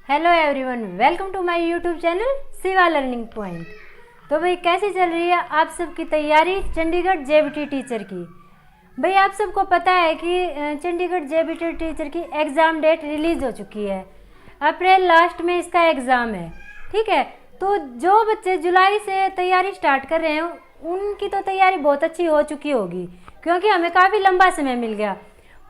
Hello everyone, welcome to my YouTube channel Shiva learning point. तो भाई कैसी चल रही है आप सबकी तैयारी चंडीगढ़ जेबीटी टीचर की। भाई आप सबको पता है कि चंडीगढ़ जेबीटी टीचर की एग्ज़ाम डेट रिलीज़ हो चुकी है। अप्रैल लास्ट में इसका एग्ज़ाम है, ठीक है। तो जो बच्चे जुलाई से तैयारी स्टार्ट कर रहे हैं उनकी तो तैयारी बहुत अच्छी हो चुकी होगी, क्योंकि हमें काफ़ी लंबा समय मिल गया।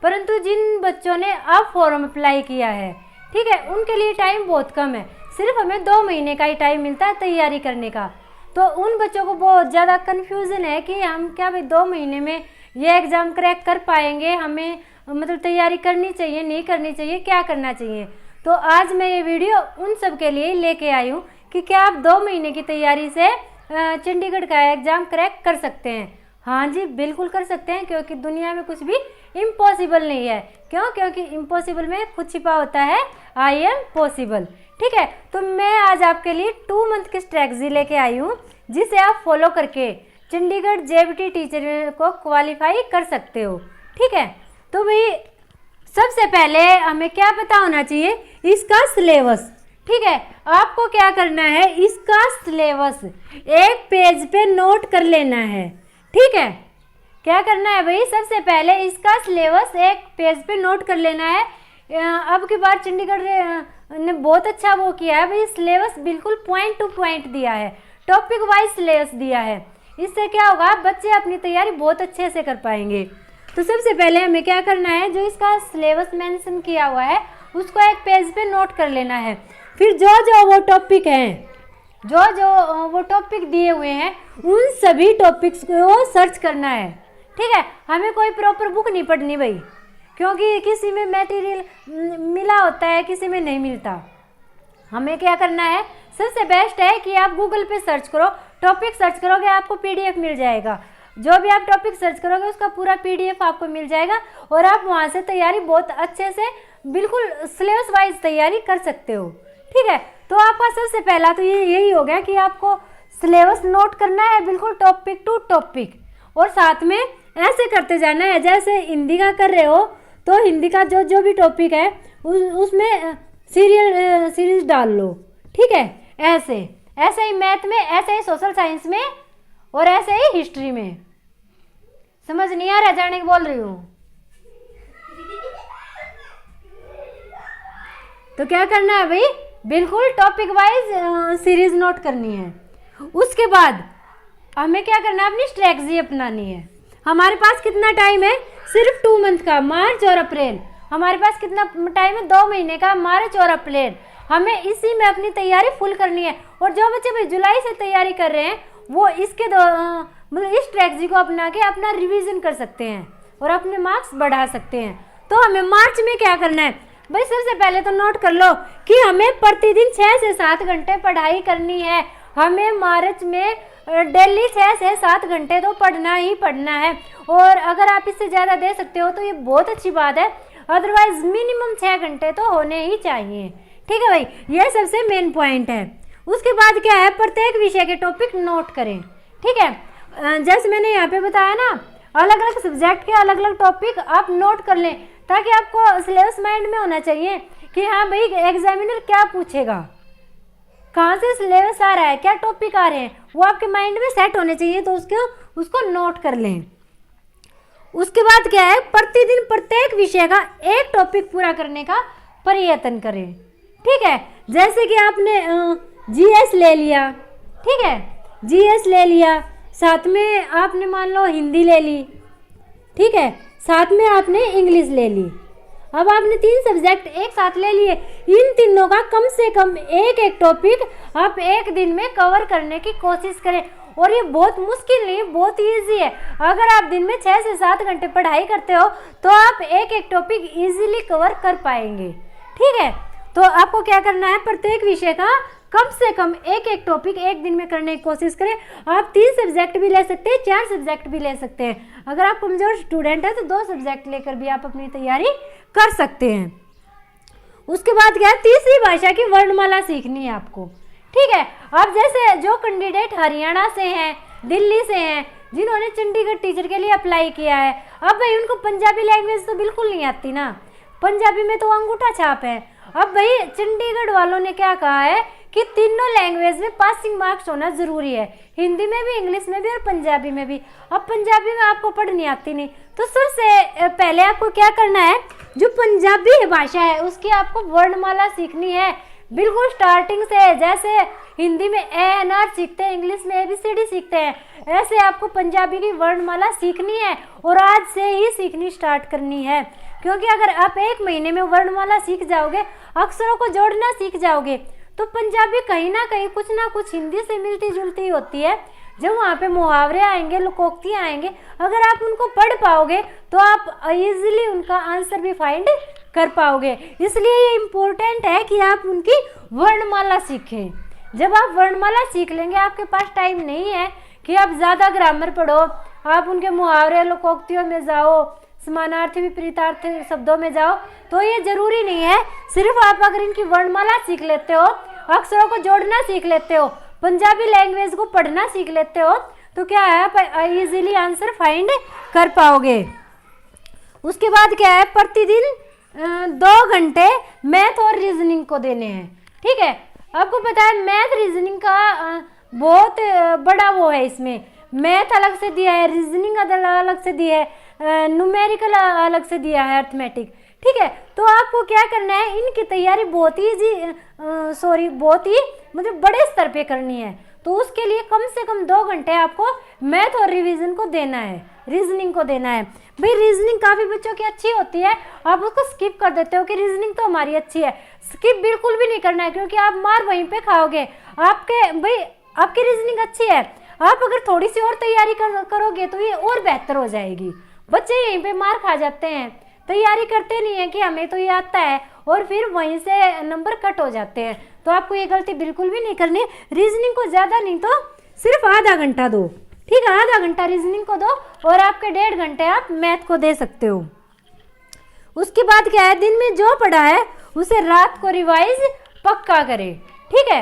परंतु जिन बच्चों ने अब फॉर्म अप्लाई किया है, ठीक है, उनके लिए टाइम बहुत कम है। सिर्फ हमें 2 महीने का ही टाइम मिलता है तैयारी करने का। तो उन बच्चों को बहुत ज़्यादा कन्फ्यूज़न है कि हम क्या भाई 2 महीने में ये एग्ज़ाम क्रैक कर पाएंगे, हमें मतलब तैयारी करनी चाहिए नहीं करनी चाहिए, क्या करना चाहिए। तो आज मैं ये वीडियो उन सब के लिए लेके आई हूँ कि क्या आप 2 महीने की तैयारी से चंडीगढ़ का एग्ज़ाम क्रैक कर सकते हैं। हाँ जी, बिल्कुल कर सकते हैं, क्योंकि दुनिया में कुछ भी इम्पॉसिबल नहीं है। क्यों? क्योंकि इम्पॉसिबल में खुद छिपा होता है आई एम पॉसिबल, ठीक है। तो मैं आज आपके लिए 2 मंथ की स्ट्रैटेजी लेके आई हूँ, जिसे आप फॉलो करके चंडीगढ़ जेबीटी टीचर को क्वालिफाई कर सकते हो, ठीक है। तो भाई सबसे पहले हमें क्या पता होना चाहिए, इसका सिलेबस, ठीक है। आपको क्या करना है, इसका सिलेबस एक पेज पे नोट कर लेना है, ठीक है। क्या करना है भाई, सबसे पहले इसका सिलेबस एक पेज पे नोट कर लेना है। अब की बार चंडीगढ़ ने बहुत अच्छा वो किया है भाई, सिलेबस बिल्कुल पॉइंट टू पॉइंट दिया है, टॉपिक वाइज सिलेबस दिया है। इससे क्या होगा, बच्चे अपनी तैयारी बहुत अच्छे से कर पाएंगे। तो सबसे पहले हमें क्या करना है, जो इसका सिलेबस मेंशन किया हुआ है उसको एक पेज पे नोट कर लेना है। फिर जो वो टॉपिक हैं, जो वो टॉपिक दिए हुए हैं, उन सभी टॉपिक्स को सर्च करना है, ठीक है। हमें कोई प्रॉपर बुक नहीं पढ़नी भाई, क्योंकि किसी में मटेरियल मिला होता है, किसी में नहीं मिलता। हमें क्या करना है, सबसे बेस्ट है कि आप गूगल पे सर्च करो, टॉपिक सर्च करोगे आपको पीडीएफ मिल जाएगा। जो भी आप टॉपिक सर्च करोगे उसका पूरा पीडीएफ आपको मिल जाएगा, और आप वहाँ से तैयारी बहुत अच्छे से बिल्कुल सिलेबस वाइज तैयारी कर सकते हो, ठीक है। तो आपका सबसे पहला तो यही हो गया कि आपको सिलेबस नोट करना है बिल्कुल टॉपिक टू टॉपिक, और साथ में ऐसे करते जाना है जैसे हिंदी का कर रहे हो। तो हिंदी का जो भी टॉपिक है उसमें सीरीज डाल लो, ठीक है। ऐसे ही मैथ में, ऐसे ही सोशल साइंस में, और ऐसे ही हिस्ट्री में। समझ नहीं आ रहा जाने की बोल रही हूँ। तो क्या करना है भाई, बिल्कुल टॉपिक वाइज सीरीज नोट करनी है। उसके बाद हमें क्या करना है, अपनी स्ट्रैटेजी अपनानी है। हमारे पास कितना टाइम है, सिर्फ 2 मंथ का, मार्च और अप्रैल। हमारे पास कितना टाइम है, 2 महीने का, मार्च और अप्रैल। हमें इसी में अपनी तैयारी फुल करनी है। और जो बच्चे भाई जुलाई से तैयारी कर रहे हैं वो इसके मतलब इस स्ट्रैटेजी को अपना के अपना रिवीजन कर सकते हैं और अपने मार्क्स बढ़ा सकते हैं। तो हमें मार्च में क्या करना है भाई, सबसे पहले तो नोट कर लो कि हमें प्रतिदिन 6 से 7 घंटे पढ़ाई करनी है। हमें मार्च में डेली 6 से 7 घंटे तो पढ़ना ही पढ़ना है, और अगर आप इससे ज़्यादा दे सकते हो तो ये बहुत अच्छी बात है। अदरवाइज मिनिमम 6 घंटे तो होने ही चाहिए, ठीक है भाई। ये सबसे मेन पॉइंट है। उसके बाद क्या है, प्रत्येक विषय के टॉपिक नोट करें, ठीक है। जैसे मैंने यहाँ पे बताया ना, अलग अलग सब्जेक्ट के अलग अलग टॉपिक आप नोट कर लें, ताकि आपको सिलेबस माइंड में होना चाहिए कि हाँ भाई एग्जामिनर क्या पूछेगा, कहाँ से सिलेबस आ रहा है, क्या टॉपिक आ रहे हैं, वो आपके माइंड में सेट होने चाहिए। तो उसको नोट कर लें। उसके बाद क्या है, प्रतिदिन प्रत्येक विषय का एक टॉपिक पूरा करने का प्रयत्न करें, ठीक है। जैसे कि आपने जीएस ले लिया, ठीक है, जीएस ले लिया, साथ में आपने मान लो हिंदी ले ली, ठीक है, साथ में आपने इंग्लिश ले ली। अब आपने 3 सब्जेक्ट एक साथ ले लिए। इन तीनों का कम से कम एक टॉपिक आप एक दिन में कवर करने की कोशिश करें। और ये बहुत मुश्किल नहीं, बहुत इजी है। अगर आप दिन में 6 से 7 घंटे पढ़ाई करते हो तो आप एक टॉपिक इजीली कवर कर पाएंगे, ठीक है। तो आपको क्या करना है, प्रत्येक विषय का कम से कम एक टॉपिक एक दिन में करने की कोशिश करें। आप 3 सब्जेक्ट भी ले सकते हैं, 4 सब्जेक्ट भी ले सकते हैं। अगर आप कमजोर स्टूडेंट हैं तो 2 सब्जेक्ट लेकर भी आप अपनी तैयारी कर सकते हैं। उसके बाद क्या है, तीसरी भाषा की वर्णमाला सीखनी है आपको, ठीक है। अब जैसे जो कैंडिडेट हरियाणा से हैं, दिल्ली से हैं, जिन्होंने चंडीगढ़ टीचर के लिए अप्लाई किया है, अब भाई उनको पंजाबी लैंग्वेज तो बिल्कुल नहीं आती ना। पंजाबी में तो अंगूठा छाप है। अब भाई चंडीगढ़ वालों ने क्या कहा है कि तीनों लैंग्वेज में पासिंग मार्क्स होना जरूरी है, हिंदी में भी, इंग्लिश में भी और पंजाबी में भी। अब पंजाबी में आपको पढ़नी आती नहीं, तो सबसे पहले आपको क्या करना है, जो पंजाबी भाषा है उसकी आपको वर्णमाला सीखनी है, बिल्कुल स्टार्टिंग से। जैसे हिंदी में ए एन आर सीखते हैं, इंग्लिश में ABCD सीखते हैं, ऐसे आपको पंजाबी की वर्णमाला सीखनी है और आज से ही सीखनी स्टार्ट करनी है। क्योंकि अगर आप 1 महीने में वर्णमाला सीख जाओगे, अक्षरों को जोड़ना सीख जाओगे, तो पंजाबी कहीं ना कुछ हिंदी से मिलती जुलती होती है। जब वहाँ पे मुहावरे आएंगे, लोकोक्तियाँ आएंगे, अगर आप उनको पढ़ पाओगे तो आप इजीली उनका आंसर भी फाइंड कर पाओगे। इसलिए ये इम्पोर्टेंट है कि आप उनकी वर्णमाला सीखें। जब आप वर्णमाला सीख लेंगे, आपके पास टाइम नहीं है कि आप ज़्यादा ग्रामर पढ़ो, आप उनके मुहावरे लोकोक्तियों में जाओ, समानार्थी विपरीतार्थी शब्दों में जाओ, तो ये जरूरी नहीं है। सिर्फ आप अगर इनकी वर्णमाला सीख लेते हो, अक्षरों को जोड़ना सीख लेते हो, पंजाबी लैंग्वेज को पढ़ना सीख लेते हो, तो क्या है, आप इजीली आंसर फाइंड कर पाओगे। उसके बाद क्या है, प्रतिदिन 2 घंटे मैथ और रीजनिंग को देने हैं। ठीक है, आपको पता है मैथ रीजनिंग का बहुत बड़ा वो है, इसमें मैथ अलग से दिया है, रीजनिंग अलग से दिया है, न्यूमेरिकल अलग से दिया है, अर्थमेटिक। ठीक है, तो आपको क्या करना है, इनकी तैयारी बहुत ही मतलब बड़े स्तर पे करनी है। तो उसके लिए कम से कम 2 घंटे आपको मैथ और रिवीजन को देना है, रीजनिंग को देना है। भाई रीजनिंग काफ़ी बच्चों की अच्छी होती है, आप उसको स्किप कर देते हो कि रीजनिंग तो हमारी अच्छी है। स्किप बिल्कुल भी नहीं करना है, क्योंकि आप मार वहीं पे खाओगे। आपकी रीजनिंग अच्छी है, आप अगर थोड़ी सी और तैयारी करोगे तो ये और बेहतर हो जाएगी। बच्चे यहीं पे मार खा जाते हैं, तैयारी करते नहीं है कि हमें तो ये आता है, और फिर वहीं से नंबर कट हो जाते हैं। तो आपको ये गलती बिल्कुल भी नहीं करनी। रीजनिंग को ज़्यादा नहीं तो सिर्फ आधा घंटा दो। ठीक है, आधा घंटा रीजनिंग को दो और आपके 1.5 घंटे आप मैथ को दे सकते हो। उसके बाद क्या है, दिन में जो पढ़ा है उसे रात को रिवाइज पक्का करें। ठीक है,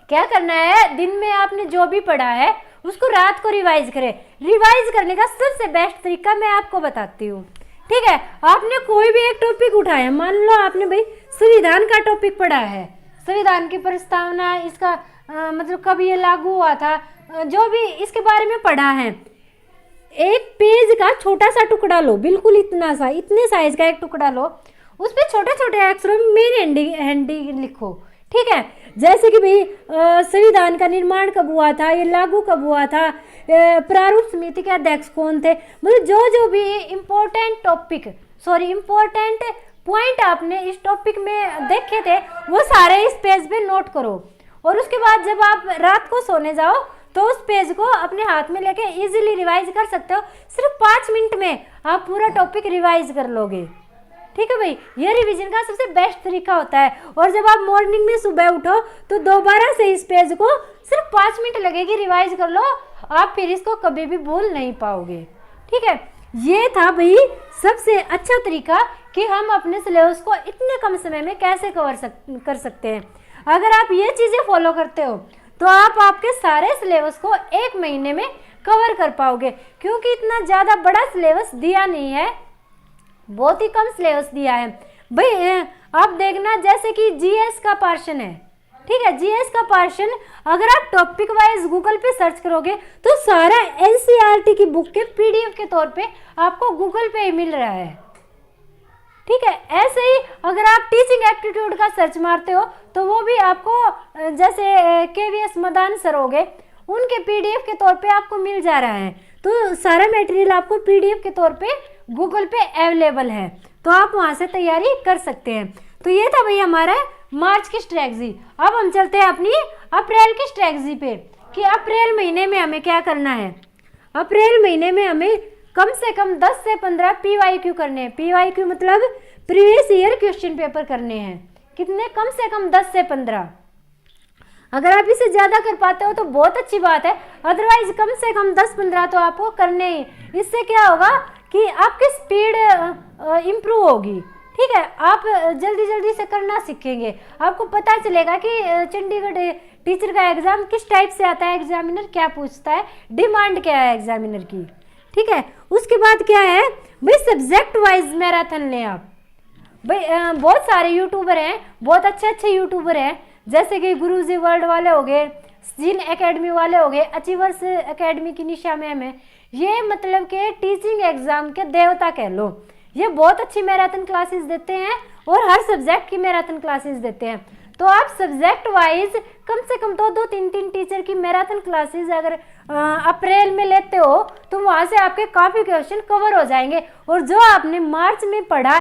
क्या करना है, दिन में आपने जो भी पढ़ा है उसको रात को रिवाइज करें। रिवाइज करने का सबसे बेस्ट तरीका मैं आपको बताती हूँ। ठीक है, आपने कोई भी एक टॉपिक उठाया, मान लो आपने भाई संविधान का टॉपिक पढ़ा है, संविधान की प्रस्तावना, इसका मतलब कब ये लागू हुआ था, जो भी इसके बारे में पढ़ा है, एक पेज का छोटा सा टुकड़ा लो, बिल्कुल इतने साइज का एक टुकड़ा लो, उस पर छोटे छोटे अक्षरों में मेन हैंडिंग लिखो। ठीक है, जैसे कि भाई संविधान का निर्माण कब हुआ था, ये लागू कब हुआ था, प्रारूप समिति के अध्यक्ष कौन थे, मतलब जो भी इम्पोर्टेंट पॉइंट आपने इस टॉपिक में देखे थे वो सारे इस पेज पे नोट करो। और उसके बाद जब आप रात को सोने जाओ तो उस पेज को अपने हाथ में लेके इजीली रिवाइज कर सकते हो। सिर्फ 5 मिनट में आप पूरा टॉपिक रिवाइज कर लोगे। ठीक है भाई, ये रिवीजन का सबसे बेस्ट तरीका होता है। और जब आप मॉर्निंग में सुबह उठो तो दोबारा से इस पेज को सिर्फ 5 मिनट लगेगी, रिवाइज कर लो, आप फिर इसको कभी भी भूल नहीं पाओगे। ठीक है, ये था भाई सबसे अच्छा तरीका कि हम अपने सिलेबस को इतने कम समय में कैसे कर सकते हैं। अगर आप ये चीज़ें फॉलो करते हो तो आप आपके सारे सिलेबस को 1 महीने में कवर कर पाओगे, क्योंकि इतना ज़्यादा बड़ा सिलेबस दिया नहीं है, बहुत ही कम सिलेबस दिया है। भाई आप देखना, जैसे कि जीएस का पोर्शन है, ठीक है, जीएस का पोर्शन अगर आप टॉपिक वाइज गूगल पे सर्च करोगे तो सारा एनसीईआरटी की बुक के पीडीएफ के तौर पे आपको गूगल पे ही मिल रहा है। ठीक है, ऐसे ही अगर आप टीचिंग एप्टीट्यूड का सर्च मारते हो तो वो भी आपको, जैसे केवीएस मदान सर हो गए, उनके पीडीएफ के तौर पे आपको मिल जा रहा है। तो सारा मटेरियल आपको पीडीएफ के तौर पे गूगल पे अवेलेबल है, तो आप वहाँ से तैयारी कर सकते हैं। तो ये था भाई हमारा मार्च की स्ट्रैटेजी। अब हम चलते हैं अपनी अप्रैल की स्ट्रैटेजी पे कि अप्रैल महीने में हमें क्या करना है। अप्रैल महीने में हमें कम से कम 10 से 15 पीवाईक्यू करने हैं। पीवाईक्यू मतलब प्रीवियस ईयर क्वेश्चन पेपर करने हैं। कितने? कम से कम 10 से 15। अगर आप इसे ज़्यादा कर पाते हो तो बहुत अच्छी बात है, अदरवाइज कम से कम 10-15 तो आपको करने ही। इससे क्या होगा कि आपकी स्पीड इम्प्रूव होगी। ठीक है, आप जल्दी जल्दी से करना सीखेंगे। आपको पता चलेगा कि चंडीगढ़ टीचर का एग्ज़ाम किस टाइप से आता है, एग्जामिनर क्या पूछता है, डिमांड क्या है एग्जामिनर की। ठीक है, उसके बाद क्या है भाई, सब्जेक्ट वाइज मैराथन लें आप। भाई बहुत सारे यूट्यूबर हैं, बहुत अच्छे अच्छे यूट्यूबर हैं, जैसे कि गुरुजी वर्ल्ड वाले हो गए, जिन एकेडमी वाले हो गए, अचीवर्स एकेडमी की निशा मैम है। ये मतलब के टीचिंग एग्जाम के देवता कह लो। ये बहुत अच्छी मैराथन क्लासेस देते हैं और हर सब्जेक्ट की मैराथन क्लासेस देते हैं। तो आप सब्जेक्ट वाइज कम से कम 2-2, 3-3 टीचर की मैराथन क्लासेस अगर अप्रैल में लेते हो तो वहाँ से आपके काफ़ी क्वेश्चन कवर हो जाएंगे। और जो आपने मार्च में पढ़ा